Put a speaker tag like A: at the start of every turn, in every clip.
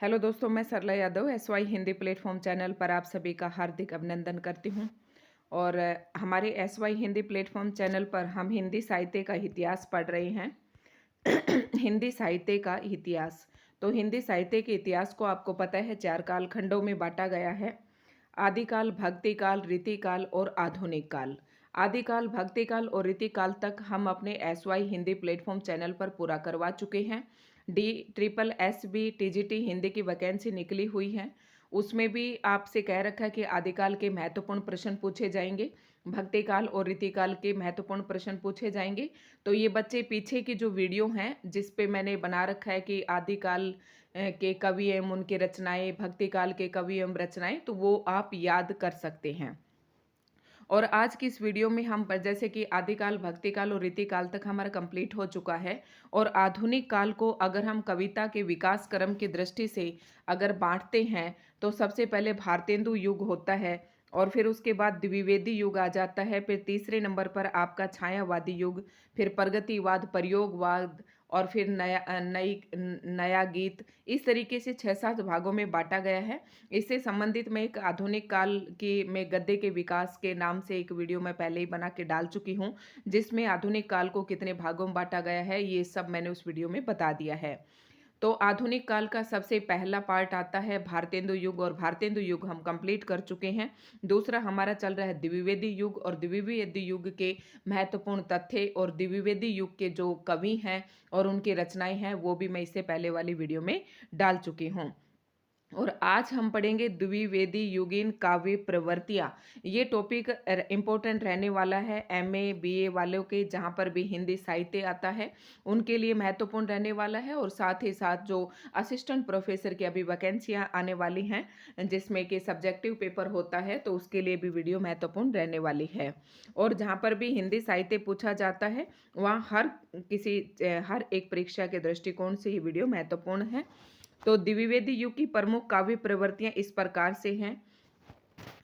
A: Hello दोस्तों, मैं Sarla Yadav SY Hindi platform channel पर आप सभी का हार्दिक अभिनंदन करती हूँ। और हमारे SY हिंदी प्लेटफॉर्म चैनल पर हम हिंदी साहित्य का इतिहास पढ़ रहे हैं। हिंदी साहित्य का इतिहास। तो हिंदी साहित्य के इतिहास को आपको पता है 4 कालखंडों में बांटा गया है। आदिकाल, भक्तिकाल, रीतिकाल और आधुनिक काल। आदिकाल, भक्तिकाल और रीतिकाल तक हम अपने SY हिंदी प्लेटफॉर्म चैनल पर पूरा करवा चुके हैं। DSSB TGT हिंदी की वैकेंसी निकली हुई है। उसमें भी आपसे कह रखा है कि आदिकाल के महत्वपूर्ण प्रश्न पूछे जाएंगे, भक्तिकाल और रीतिकाल के महत्वपूर्ण प्रश्न पूछे जाएंगे। तो ये बच्चे पीछे की जो वीडियो हैं जिस पे मैंने बना रखा है कि आदिकाल के कवि एवं उनकी रचनाएं, भक्तिकाल के कवि एवं रचनाएं, तो वो आप याद कर सकते हैं। और आज की इस वीडियो में हम जैसे कि आदिकाल, भक्तिकाल और रीतिकाल तक हमारा कंप्लीट हो चुका है। और आधुनिक काल को अगर हम कविता के विकास क्रम की दृष्टि से अगर बांटते हैं तो सबसे पहले भारतेंदु युग होता है, और फिर उसके बाद द्विवेदी युग आ जाता है। फिर तीसरे नंबर पर आपका छायावादी युग, फिर प्रगतिवाद, प्रयोगवाद, और फिर नया गीत। इस तरीके से 6-7 भागों में बांटा गया है। इससे संबंधित मैं एक आधुनिक काल की मैं गद्य के विकास के नाम से एक वीडियो मैं पहले ही बना के डाल चुकी हूँ, जिसमें आधुनिक काल को कितने भागों में बांटा गया है ये सब मैंने उस वीडियो में बता दिया है। तो आधुनिक काल का सबसे पहला पार्ट आता है भारतेंदु युग, और भारतेंदु युग हम कंप्लीट कर चुके हैं। दूसरा हमारा चल रहा है द्विवेदी युग, और द्विवेदी युग के महत्वपूर्ण तथ्य और द्विवेदी युग के जो कवि हैं और उनकी रचनाएं हैं वो भी मैं इससे पहले वाली वीडियो में डाल चुकी हूँ। और आज हम पढ़ेंगे द्विवेदी युगीन काव्य प्रवृत्तियाँ। ये टॉपिक इम्पोर्टेंट रहने वाला है MA BA वालों के, जहाँ पर भी हिंदी साहित्य आता है उनके लिए महत्वपूर्ण रहने वाला है। और साथ ही साथ जो असिस्टेंट प्रोफेसर की अभी वैकेंसियाँ आने वाली हैं जिसमें कि सब्जेक्टिव पेपर होता है, तो उसके लिए भी वीडियो महत्वपूर्ण रहने वाली है। और जहाँ पर भी हिंदी साहित्य पूछा जाता है वहाँ हर एक परीक्षा के दृष्टिकोण से ये वीडियो महत्वपूर्ण है। तो द्विवेदी युग की प्रमुख काव्य प्रवृत्तियां इस प्रकार से हैं।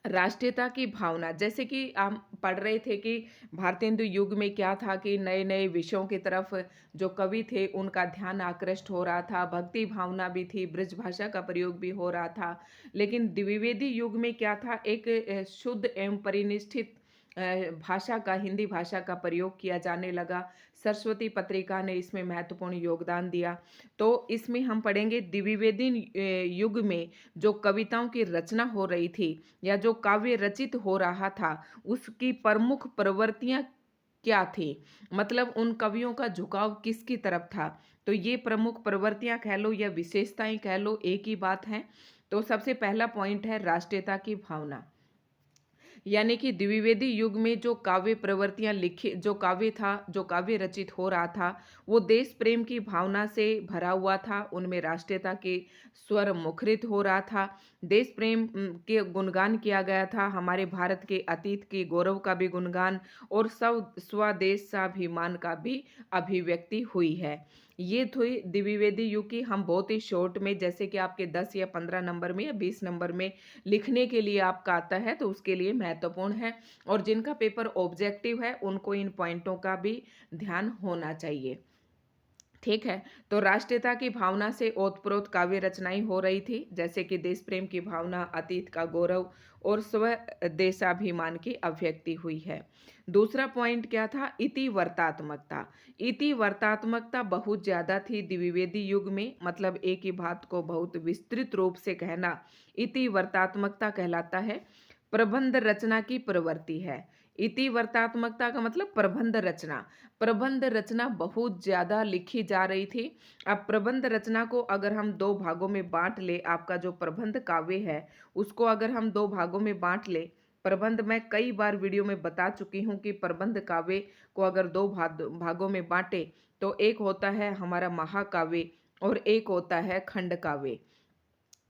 A: राष्ट्रीयता की भावना, जैसे कि हम पढ़ रहे थे कि भारतेंदु युग में क्या था कि नए नए विषयों की तरफ जो कवि थे उनका ध्यान आकृष्ट हो रहा था, भक्ति भावना भी थी, ब्रज भाषा का प्रयोग भी हो रहा था। लेकिन द्विवेदी युग में क्या था, एक शुद्ध एवं परिनिष्ठित भाषा का, हिंदी भाषा का प्रयोग किया जाने लगा। सरस्वती पत्रिका ने इसमें महत्वपूर्ण योगदान दिया। तो इसमें हम पढ़ेंगे द्विवेदी युग में जो कविताओं की रचना हो रही थी या जो काव्य रचित हो रहा था उसकी प्रमुख प्रवृत्तियां क्या थी, मतलब उन कवियों का झुकाव किसकी तरफ था। तो ये प्रमुख प्रवृत्तियां कह लो या विशेषताएं कह लो, एक ही बात है। तो सबसे पहला पॉइंट है राष्ट्रीयता की भावना। यानी कि द्विवेदी युग में जो काव्य प्रवृत्तियां लिखी, जो काव्य था, जो काव्य रचित हो रहा था वो देश प्रेम की भावना से भरा हुआ था। उनमें राष्ट्रीयता के स्वर मुखरित हो रहा था। देश प्रेम के गुणगान किया गया था, हमारे भारत के अतीत के गौरव का भी गुणगान, और स्वदेश स्वाभिमान का भी अभिव्यक्ति हुई है। ये थी द्विवेदी युग की। हम बहुत ही शॉर्ट में, जैसे कि आपके 10 या 15 नंबर में या 20 नंबर में लिखने के लिए आपका आता है तो उसके लिए महत्वपूर्ण है। और जिनका पेपर ऑब्जेक्टिव है उनको इन पॉइंटों का भी ध्यान होना चाहिए। ठीक है। तो राष्ट्रीयता की भावना से ओतप्रोत काव्य रचनाएं हो रही थी, जैसे कि देश प्रेम की भावना, अतीत का गौरव और स्वदेशाभिमान की अभिव्यक्ति हुई है। दूसरा पॉइंट क्या था, इति वर्तात्मकता। इति वर्तात्मकता बहुत ज्यादा थी द्विवेदी युग में, मतलब एक ही बात को बहुत विस्तृत रूप से कहना इति वर्तात्मकता कहलाता है। प्रबंध रचना की प्रवृत्ति है। इति वर्तात्मकता का मतलब प्रबंध रचना। प्रबंध रचना बहुत ज्यादा लिखी जा रही थी। अब प्रबंध रचना को अगर हम दो भागों में बांट ले, आपका जो प्रबंध काव्य है उसको अगर हम दो भागों में बांट ले, प्रबंध मैं कई बार वीडियो में बता चुकी हूँ कि प्रबंध काव्य को अगर दो भागों में बांटे तो एक होता है हमारा महाकाव्य और एक होता है खंड काव्य।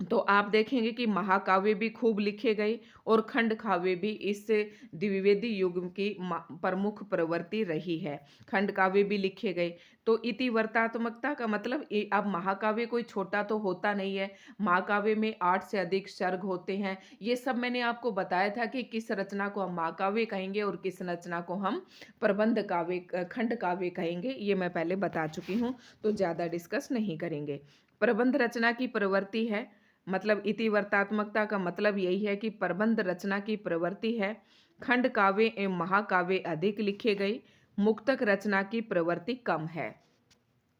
A: तो आप देखेंगे कि महाकाव्य भी खूब लिखे गए और खंड काव्य भी इस द्विवेदी युग की प्रमुख प्रवृत्ति रही है। खंड काव्य भी लिखे गए। तो इति वर्तात्मकता का मतलब अब महाकाव्य कोई छोटा तो होता नहीं है। महाकाव्य में 8 से अधिक सर्ग होते हैं। ये सब मैंने आपको बताया था कि किस रचना को हम महाकाव्य कहेंगे और किस रचना को हम प्रबंध काव्य, खंड काव्य कहेंगे। ये मैं पहले बता चुकी हूँ, तो ज़्यादा डिस्कस नहीं करेंगे। प्रबंध रचना की प्रवृत्ति है, मतलब इतिवर्तात्मकता का मतलब यही है कि प्रबंध रचना की प्रवृत्ति है। खंड काव्य एवं महाकाव्य अधिक लिखे गए, मुक्तक रचना की प्रवृत्ति कम है।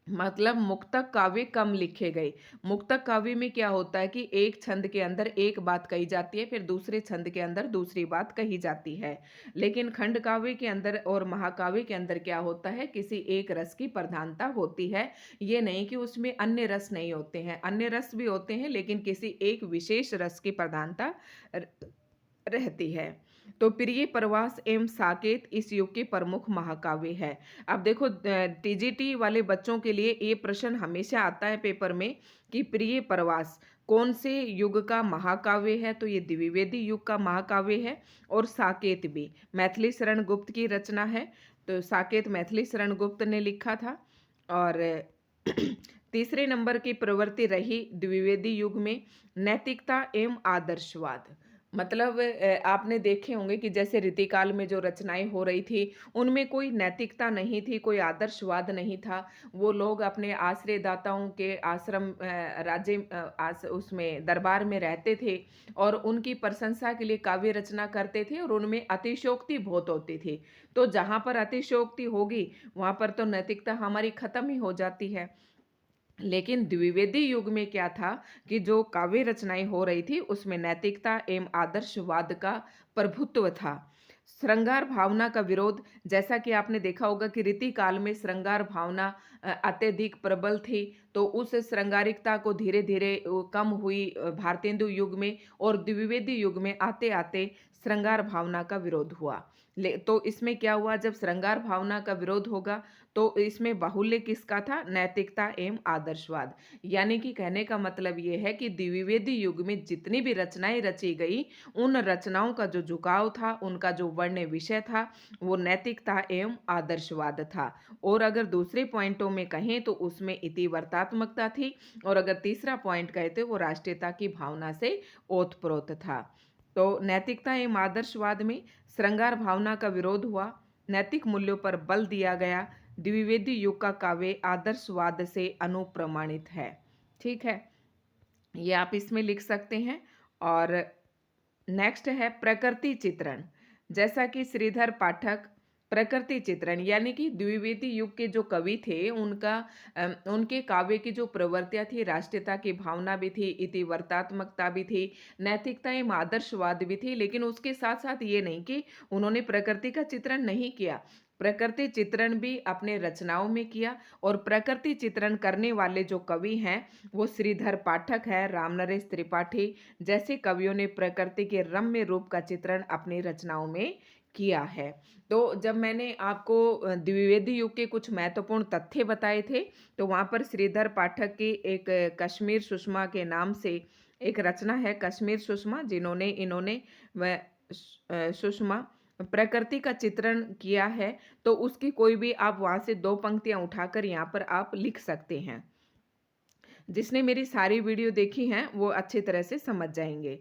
A: मतलब मुक्तक काव्य कम लिखे गए। मुक्तक काव्य में क्या होता है कि एक छंद के अंदर एक बात कही जाती है, फिर दूसरे छंद के अंदर दूसरी बात कही जाती है। लेकिन खंड काव्य के अंदर और महाकाव्य के अंदर क्या होता है, किसी एक रस की प्रधानता होती है। ये नहीं कि उसमें अन्य रस नहीं होते हैं, अन्य रस भी होते हैं, लेकिन किसी एक विशेष रस की प्रधानता रहती है। तो प्रिय प्रवास एवं साकेत इस युग के प्रमुख महाकाव्य है। अब देखो टीजीटी वाले बच्चों के लिए ये प्रश्न हमेशा आता है पेपर में कि प्रिय प्रवास कौन से युग का महाकाव्य है, तो ये द्विवेदी युग का महाकाव्य है। और साकेत भी मैथिली शरण गुप्त की रचना है, तो साकेत मैथिली शरण गुप्त ने लिखा था। और तीसरे नंबर की प्रवृत्ति रही द्विवेदी युग में नैतिकता एवं आदर्शवाद। मतलब आपने देखे होंगे कि जैसे रीतिकाल में जो रचनाएं हो रही थी उनमें कोई नैतिकता नहीं थी, कोई आदर्शवाद नहीं था। वो लोग अपने आश्रयदाताओं के आश्रम राज्य उसमें दरबार में रहते थे और उनकी प्रशंसा के लिए काव्य रचना करते थे और उनमें अतिशयोक्ति बहुत होती थी। तो जहाँ पर अतिशयोक्ति होगी वहाँ पर तो नैतिकता हमारी खत्म ही हो जाती है। लेकिन द्विवेदी युग में क्या था कि जो काव्य रचनाएं हो रही थी उसमें नैतिकता एवं आदर्शवाद का प्रभुत्व था। श्रृंगार भावना का विरोध, जैसा कि आपने देखा होगा कि रीति काल में श्रृंगार भावना अत्यधिक प्रबल थी, तो उस श्रृंगारिकता को धीरे धीरे कम हुई भारतेंदु युग में, और द्विवेदी युग में आते आते श्रृंगार भावना का विरोध हुआ। तो इसमें क्या हुआ, जब श्रृंगार भावना का विरोध होगा तो इसमें बाहुल्य किसका था, नैतिकता एवं आदर्शवाद। यानी कि कहने का मतलब ये है कि द्विवेदी युग में जितनी भी रचनाएं रची गई उन रचनाओं का जो झुकाव था, उनका जो वर्ण विषय था वो नैतिकता एवं आदर्शवाद था। और अगर दूसरे पॉइंटों में कहें तो उसमें इतिवर्तात्मकता थी, और अगर तीसरा पॉइंट कहते वो राष्ट्रीयता की भावना से ओतप्रोत था। तो नैतिकता एवं आदर्शवाद में श्रृंगार भावना का विरोध हुआ, नैतिक मूल्यों पर बल दिया गया। द्विवेदी युग का काव्य आदर्शवाद से अनुप्रमाणित है। ठीक है, ये आप इसमें लिख सकते हैं। और नेक्स्ट है प्रकृति चित्रण। जैसा कि श्रीधर पाठक प्रकृति चित्रण, यानी कि द्विवेदी युग के जो कवि थे उनके काव्य की जो प्रवृत्तियां थी, राष्ट्रीयता की भावना भी थी, इतिवर्तात्मकता भी थी, नैतिकता एवं आदर्शवाद भी थी। लेकिन उसके साथ साथ ये नहीं कि उन्होंने प्रकृति का चित्रण नहीं किया, प्रकृति चित्रण भी अपने रचनाओं में किया। और प्रकृति चित्रण करने वाले जो कवि हैं वो श्रीधर पाठक है, रामनरेश त्रिपाठी जैसे कवियों ने प्रकृति के रम्य रूप का चित्रण अपनी रचनाओं में किया है। तो जब मैंने आपको द्विवेदी युग के कुछ महत्वपूर्ण तथ्य बताए थे, तो वहाँ पर श्रीधर पाठक की एक कश्मीर सुषमा के नाम से एक रचना है, कश्मीर सुषमा, जिन्होंने इन्होंने सुषमा प्रकृति का चित्रण किया है। तो उसकी कोई भी आप वहाँ से दो पंक्तियाँ उठाकर यहाँ पर आप लिख सकते हैं। जिसने मेरी सारी वीडियो देखी हैं वो अच्छी तरह से समझ जाएंगे।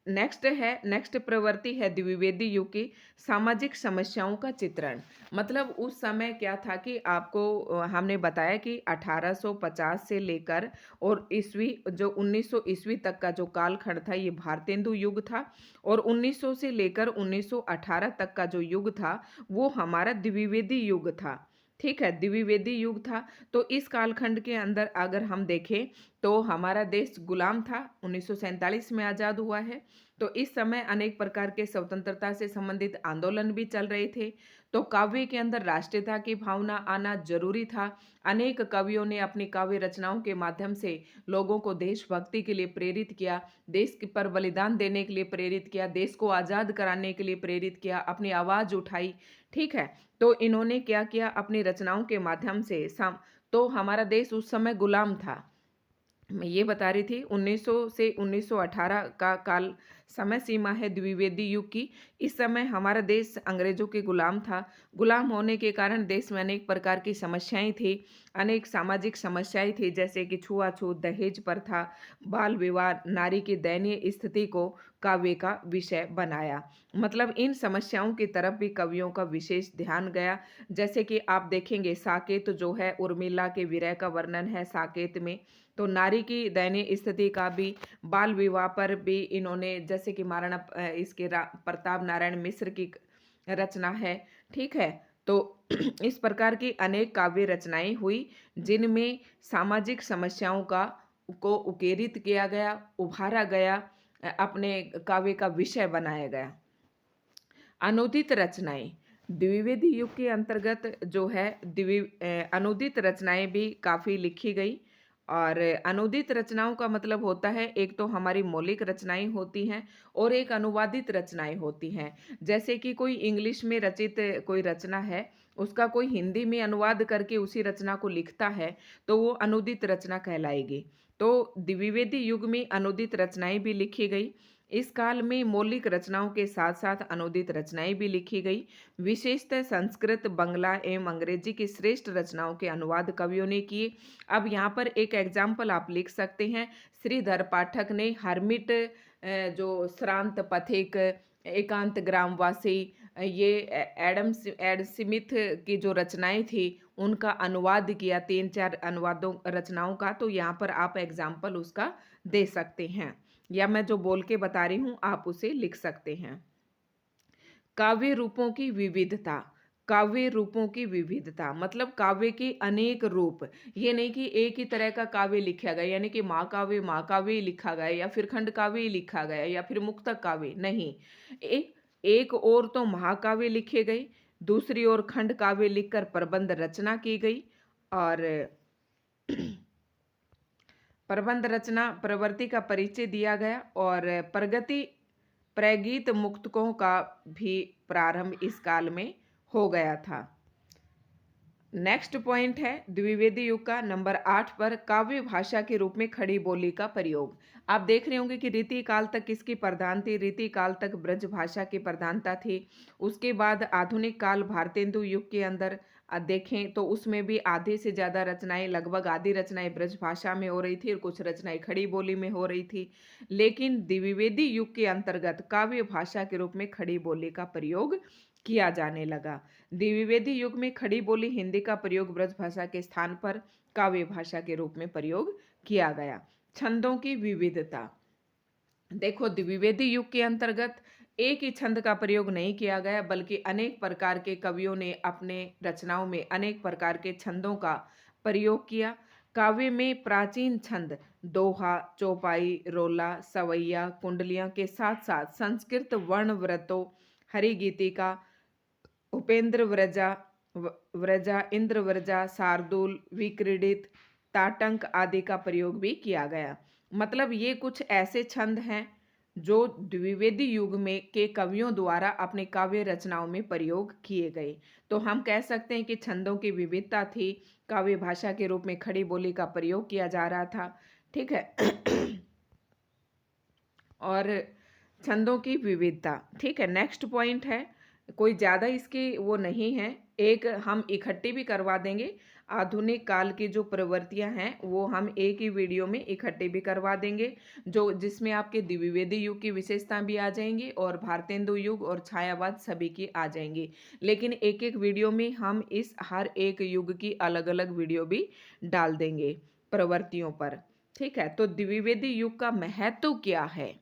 A: नेक्स्ट प्रवृत्ति है द्विवेदी युग की सामाजिक समस्याओं का चित्रण। मतलब उस समय क्या था कि आपको हमने बताया कि 1850 से लेकर और ईस्वी जो 1900 ईस्वी तक का जो कालखंड था ये भारतेंदु युग था, और 1900 से लेकर 1918 तक का जो युग था वो हमारा द्विवेदी युग था। ठीक है, द्विवेदी युग था। तो इस कालखंड के अंदर अगर हम देखें तो हमारा देश गुलाम था, 1947 में आज़ाद हुआ है। तो इस समय अनेक प्रकार के स्वतंत्रता से संबंधित आंदोलन भी चल रहे थे। तो काव्य के अंदर राष्ट्रीयता की भावना आना जरूरी था। अनेक कवियों ने अपनी काव्य रचनाओं के माध्यम से लोगों को देशभक्ति के लिए प्रेरित किया, देश पर बलिदान देने के लिए प्रेरित किया, देश को आज़ाद कराने के लिए प्रेरित किया, अपनी आवाज़ उठाई। ठीक है, तो इन्होंने क्या किया अपनी रचनाओं के माध्यम से तो हमारा देश उस समय गुलाम था। मैं ये बता रही थी 1900 से 1918 का काल समय सीमा है द्विवेदी युग की। इस समय हमारा देश अंग्रेजों के गुलाम था। गुलाम होने के कारण देश में अनेक प्रकार की समस्याएं थी, अनेक सामाजिक समस्याएं थी, जैसे कि छुआछूत, दहेज प्रथा, बाल विवाह, नारी की दयनीय स्थिति को काव्य का विषय बनाया। मतलब इन समस्याओं की तरफ भी कवियों का विशेष ध्यान गया। जैसे कि आप देखेंगे साकेत जो है, उर्मिला के विरह का वर्णन है साकेत में। तो नारी की दयनीय स्थिति का भी, बाल विवाह पर भी इन्होंने, जैसे कि महाराणा प्रताप नारायण मिश्र की रचना है, ठीक है। तो इस प्रकार की अनेक काव्य रचनाएं हुई जिनमें सामाजिक समस्याओं का को उकेरित किया गया, उभारा गया, अपने काव्य का विषय बनाया गया। अनुदित रचनाएं, द्विवेदी युग के अंतर्गत जो है अनुदित रचनाएं भी काफ़ी लिखी गई। और अनुदित रचनाओं का मतलब होता है, एक तो हमारी मौलिक रचनाएं होती हैं और एक अनुवादित रचनाएं होती हैं। जैसे कि कोई इंग्लिश में रचित कोई रचना है, उसका कोई हिंदी में अनुवाद करके उसी रचना को लिखता है, तो वो अनुदित रचना कहलाएगी। तो द्विवेदी युग में अनुदित रचनाएं भी लिखी गई। इस काल में मौलिक रचनाओं के साथ साथ अनुदित रचनाएं भी लिखी गई। विशेषतः संस्कृत, बंगला एवं अंग्रेजी की श्रेष्ठ रचनाओं के अनुवाद कवियों ने किए। अब यहाँ पर एक एग्जाम्पल आप लिख सकते हैं। श्रीधर पाठक ने हर्मिट, जो श्रांत पथिक, एकांत ग्रामवासी, ये एड स्मिथ की जो रचनाएं थी उनका अनुवाद किया, 3-4 अनुवादों रचनाओं का। तो यहाँ पर आप एग्जाम्पल उसका दे सकते हैं, या मैं जो बोल के बता रही हूँ आप उसे लिख सकते हैं। काव्य रूपों की विविधता, काव्य रूपों की विविधता मतलब काव्य के अनेक रूप। ये नहीं कि एक ही तरह का काव्य लिखा गया, यानी कि महाकाव्य ही लिखा गया, या फिर खंड काव्य ही लिखा गया, या फिर मुक्तक काव्य नहीं। एक एक और तो महाकाव्य लिखे गए, दूसरी ओर खंड काव्य लिखकर प्रबंध रचना की गई। और प्रबंध रचना प्रवृत्ति का परिचय दिया गया, और प्रगति प्रगीत मुक्तकों का भी प्रारंभ इस काल में हो गया था। नेक्स्ट पॉइंट है द्विवेदी युग का नंबर 8 पर, काव्य भाषा के रूप में खड़ी बोली का प्रयोग। आप देख रहे होंगे कि रीति काल तक किसकी प्रधान थी? रीति काल तक ब्रज भाषा की प्रधानता थी। उसके बाद आधुनिक काल भारतेंदु युग के अंदर देखें तो उसमें भी आधे से ज़्यादा रचनाएं, लगभग आधी रचनाएं ब्रज भाषा में हो रही थी और कुछ रचनाएं खड़ी बोली में हो रही थी। लेकिन द्विवेदी युग के अंतर्गत काव्य भाषा के रूप में खड़ी बोली का प्रयोग किया जाने लगा। द्विवेदी युग में खड़ी बोली हिंदी का प्रयोग ब्रज भाषा के स्थान पर काव्य भाषा के रूप में प्रयोग किया गया। छंदों की विविधता, देखो द्विवेदी युग के अंतर्गत एक ही छंद का प्रयोग नहीं किया गया, बल्कि अनेक प्रकार के कवियों ने अपने रचनाओं में अनेक प्रकार के छंदों का प्रयोग किया। काव्य में प्राचीन छंद दोहा, चौपाई, रोला, सवैया, कुंडलियां के साथ साथ संस्कृत वर्ण व्रतों, हरिगीतिका, उपेंद्र व्रजा, इंद्र व्रजा, शार्दूल, विक्रीडित, ताटंक आदि का प्रयोग भी किया गया। मतलब ये कुछ ऐसे छंद हैं जो द्विवेदी युग में के कवियों द्वारा अपने काव्य रचनाओं में प्रयोग किए गए। तो हम कह सकते हैं कि छंदों की विविधता थी, काव्य भाषा के रूप में खड़ी बोली का प्रयोग किया जा रहा था, ठीक है। और छंदों की विविधता, ठीक है। नेक्स्ट पॉइंट है, कोई ज़्यादा इसकी वो नहीं है, एक हम इकट्ठी भी करवा देंगे। आधुनिक काल की जो प्रवृत्तियां हैं वो हम एक ही वीडियो में इकट्ठे भी करवा देंगे, जो जिसमें आपके द्विवेदी युग की विशेषता भी आ जाएंगी और भारतेंदु युग और छायावाद सभी की आ जाएंगी। लेकिन एक एक वीडियो में हम इस हर एक युग की अलग अलग वीडियो भी डाल देंगे प्रवृत्तियों पर, ठीक है। तो द्विवेदी युग का महत्व क्या है?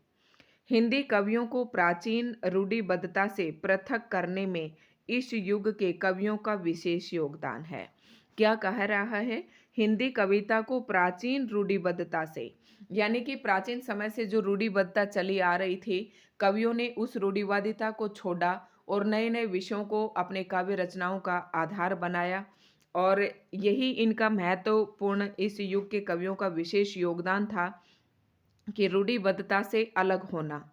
A: हिंदी कवियों को प्राचीन रूढ़िबद्धता से पृथक करने में इस युग के कवियों का विशेष योगदान है। क्या कह रहा है? हिंदी कविता को प्राचीन रूढ़िबद्धता से, यानी कि प्राचीन समय से जो रूढ़िबद्धता चली आ रही थी, कवियों ने उस रूढ़िवादिता को छोड़ा और नए नए विषयों को अपने काव्य रचनाओं का आधार बनाया। और यही इनका महत्वपूर्ण इस युग के कवियों का विशेष योगदान था कि रूढ़िबद्धता से अलग होना।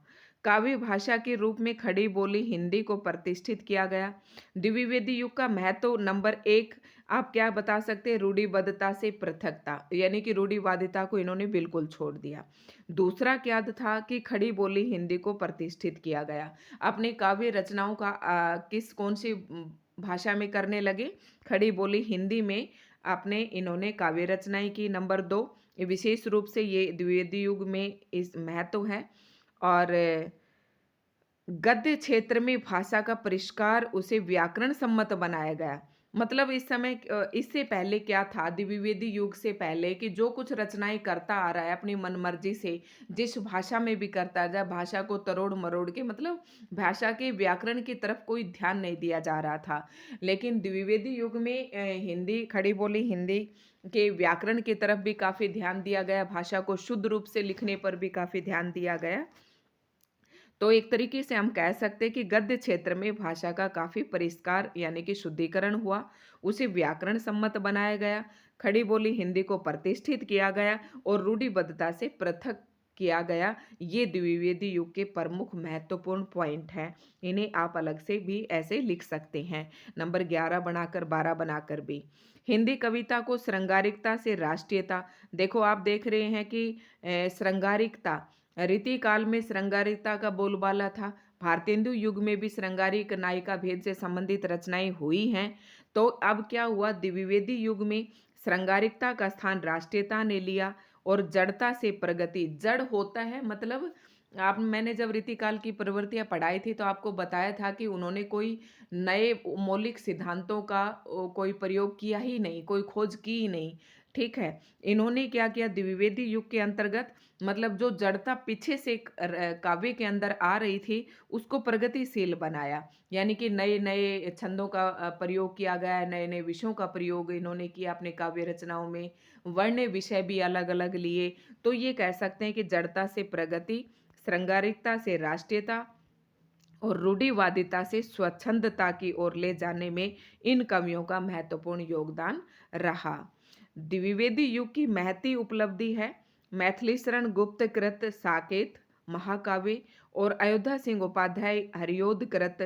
A: काव्य भाषा के रूप में खड़ी बोली हिंदी को प्रतिष्ठित किया गया। द्विवेदी युग का महत्व नंबर 1 आप क्या बता सकते हैं? रूढ़िबद्धता से पृथकता, यानी कि रूढ़िवादिता को इन्होंने बिल्कुल छोड़ दिया। दूसरा क्या था कि खड़ी बोली हिंदी को प्रतिष्ठित किया गया। अपने काव्य रचनाओं का कौन सी भाषा में करने लगे? खड़ी बोली हिंदी में आपने इन्होंने काव्य रचनाएँ की। नंबर 2, विशेष रूप से ये द्विवेदी युग में इस महत्व है। और गद्य क्षेत्र में भाषा का परिष्कार उसे व्याकरण सम्मत बनाया गया। मतलब इस समय इससे पहले क्या था, द्विवेदी युग से पहले, कि जो कुछ रचनाएँ करता आ रहा है अपनी मनमर्जी से, जिस भाषा में भी करता जा, भाषा को तरोड़-मरोड़ के, मतलब भाषा के व्याकरण की तरफ कोई ध्यान नहीं दिया जा रहा था। लेकिन द्विवेदी युग में हिंदी, खड़ी बोली हिंदी के व्याकरण की तरफ भी काफ़ी ध्यान दिया गया, भाषा को शुद्ध रूप से लिखने पर भी काफ़ी ध्यान दिया गया। तो एक तरीके से हम कह सकते हैं कि गद्य क्षेत्र में भाषा का काफ़ी परिष्कार यानी कि शुद्धिकरण हुआ, उसे व्याकरण सम्मत बनाया गया, खड़ी बोली हिंदी को प्रतिष्ठित किया गया और रूढ़िबद्धता से पृथक किया गया। ये द्विवेदी युग के प्रमुख महत्वपूर्ण पॉइंट हैं। इन्हें आप अलग से भी ऐसे लिख सकते हैं, नंबर 11 बनाकर, 12 बनाकर भी। हिंदी कविता को श्रृंगारिकता से राष्ट्रीयता, देखो आप देख रहे हैं कि श्रृंगारिकता, रीतिकाल में श्रृंगारिकता का बोलबाला था। भारतेंदु युग में भी श्रृंगारिक नायिका भेद से संबंधित रचनाएं हुई हैं। तो अब क्या हुआ, द्विवेदी युग में श्रृंगारिकता का स्थान राष्ट्रीयता ने लिया और जड़ता से प्रगति। जड़ होता है मतलब, आप, मैंने जब रीतिकाल की प्रवृत्तियां पढ़ाई थी तो आपको बताया था कि उन्होंने कोई नए मौलिक सिद्धांतों का कोई प्रयोग किया ही नहीं, कोई खोज की ही नहीं। ठीक है, इन्होंने क्या किया द्विवेदी युग के अंतर्गत, मतलब जो जड़ता पीछे से काव्य के अंदर आ रही थी उसको प्रगतिशील बनाया, यानी कि नए नए छंदों का प्रयोग किया गया, नए नए विषयों का प्रयोग इन्होंने किया अपने काव्य रचनाओं में, वर्ण विषय भी अलग अलग लिए। तो ये कह सकते हैं कि जड़ता से प्रगति, श्रृंगारिकता से राष्ट्रीयता और रूढ़िवादिता से स्वच्छंदता की ओर ले जाने में इन कवियों का महत्वपूर्ण योगदान रहा। द्विवेदी युग की महती उपलब्धि है मैथिली शरण गुप्त कृत साकेत महाकाव्य और अयोध्या सिंह उपाध्याय हरियोध कृत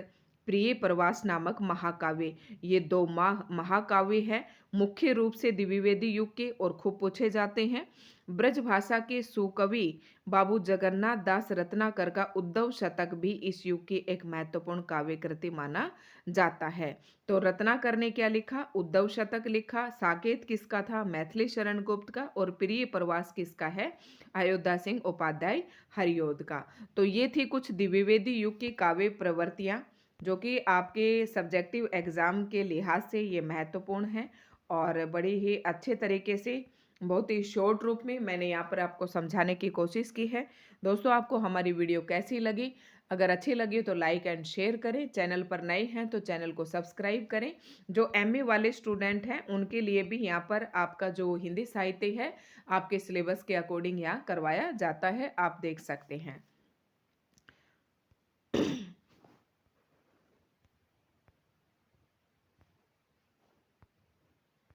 A: प्रिय प्रवास नामक महाकाव्य। ये दो महाकाव्य है, मुख्य रूप से द्विवेदी युग के और खूब पूछे जाते हैं। ब्रज भाषा के सुकवि बाबू जगन्नाथ दास रत्नाकर का उद्धव शतक भी इस युग की एक महत्वपूर्ण काव्य कृति माना जाता है। तो रत्नाकर ने क्या लिखा, उद्धव शतक लिखा। साकेत किसका था, मैथिली शरण गुप्त का। और प्रिय प्रवास किसका है, अयोध्या सिंह उपाध्याय हरियोध का। तो ये थी कुछ द्विवेदी युग की काव्य प्रवृत्तियां जो कि आपके सब्जेक्टिव एग्जाम के लिहाज से ये महत्वपूर्ण है और बड़ी ही अच्छे तरीके से, बहुत ही शॉर्ट रूप में मैंने यहाँ पर आपको समझाने की कोशिश की है। दोस्तों, आपको हमारी वीडियो कैसी लगी? अगर अच्छी लगी तो लाइक एंड शेयर करें, चैनल पर नए हैं तो चैनल को सब्सक्राइब करें। जो एमए वाले स्टूडेंट हैं उनके लिए भी यहाँ पर आपका जो हिंदी साहित्य है आपके सिलेबस के अकॉर्डिंग यहाँ करवाया जाता है, आप देख सकते हैं।